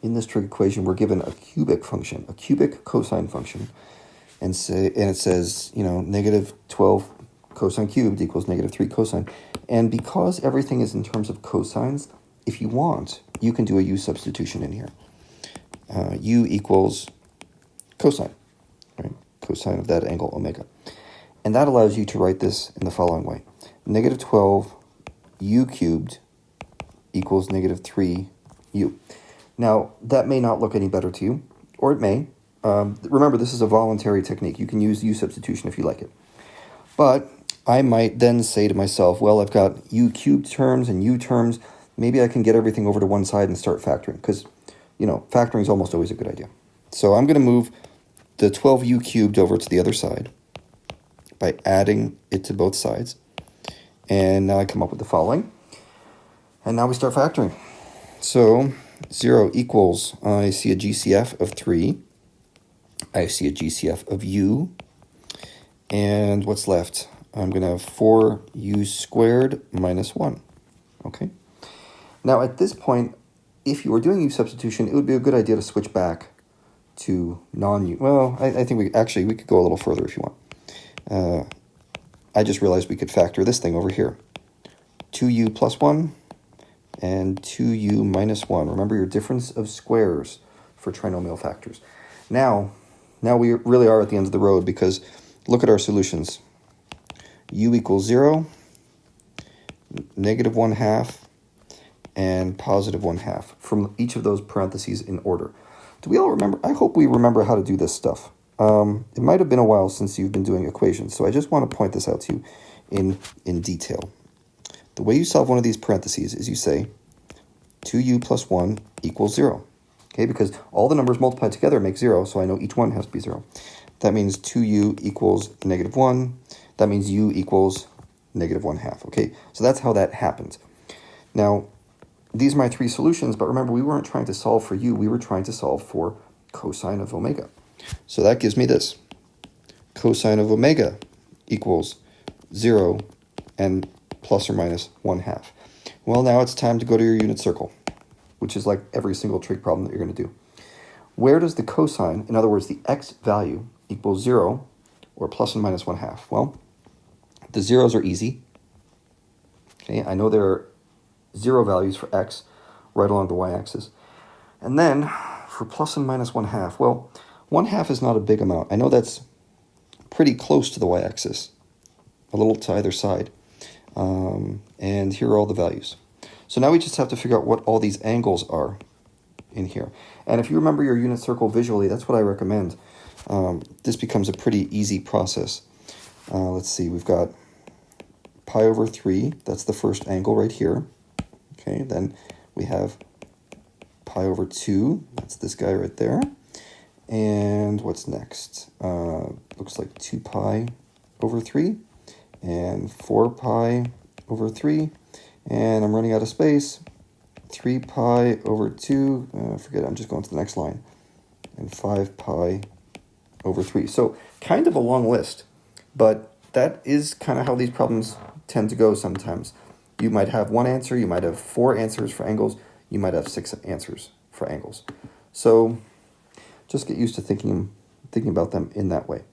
in this trig equation, we're given a cubic function, a cubic cosine function, and it says, you know, negative 12 cosine cubed equals negative 3 cosine. And because everything is in terms of cosines, if you want, you can do a u substitution in here. U equals cosine, right? Cosine of that angle omega. And that allows you to write this in the following way. Negative 12 u cubed equals negative 3 u. Now, that may not look any better to you, or it may. Remember, this is a voluntary technique. You can use u substitution if you like it. But I might then say to myself, well, I've got u cubed terms and u terms. Maybe I can get everything over to one side and start factoring, because, you know, factoring is almost always a good idea. So I'm going to move the 12u cubed over to the other side by adding it to both sides. And now I come up with the following. And now we start factoring. So 0 equals, I see a GCF of 3. I see a GCF of u. And what's left? I'm going to have 4u squared minus 1. Okay. Now at this point, if you were doing u substitution, it would be a good idea to switch back to non-u. Well, I think we could go a little further if you want. I just realized we could factor this thing over here. 2u plus 1 and 2u minus 1. Remember your difference of squares for trinomial factors. Now we really are at the end of the road, because look at our solutions. U equals 0, negative 1/2, and positive 1/2 from each of those parentheses in order. Do we all remember? I hope we remember how to do this stuff. It might have been a while since you've been doing equations, so I just want to point this out to you in detail. The way you solve one of these parentheses is you say 2u plus 1 equals 0. Okay, because all the numbers multiplied together make 0, so I know each one has to be 0. That means 2u equals negative 1. That means u equals negative 1/2. Okay, so that's how that happens. Now, these are my three solutions, but remember, we weren't trying to solve for u. We were trying to solve for cosine of omega. So that gives me this. Cosine of omega equals 0 and plus or minus 1/2. Well, now it's time to go to your unit circle, which is like every single trig problem that you're going to do. Where does the cosine, in other words, the x value, equal 0 or plus and minus 1/2? Well, the zeros are easy. Okay, I know there are 0 values for x right along the y-axis. And then for plus and minus 1/2, well, 1/2 is not a big amount. I know that's pretty close to the y-axis, a little to either side. And here are all the values. So now we just have to figure out what all these angles are in here. And if you remember your unit circle visually, that's what I recommend. This becomes a pretty easy process. Let's see, we've got pi over 3. That's the first angle right here. Okay, then we have pi over 2. That's this guy right there. And what's next? Looks like 2 pi over 3 and 4 pi over 3. And I'm running out of space. 3 pi over 2. Forget it, I'm just going to the next line. And 5 pi over 3. So kind of a long list, but that is kind of how these problems tend to go sometimes. You might have one answer, you might have 4 answers for angles, you might have 6 answers for angles. So just get used to thinking about them in that way.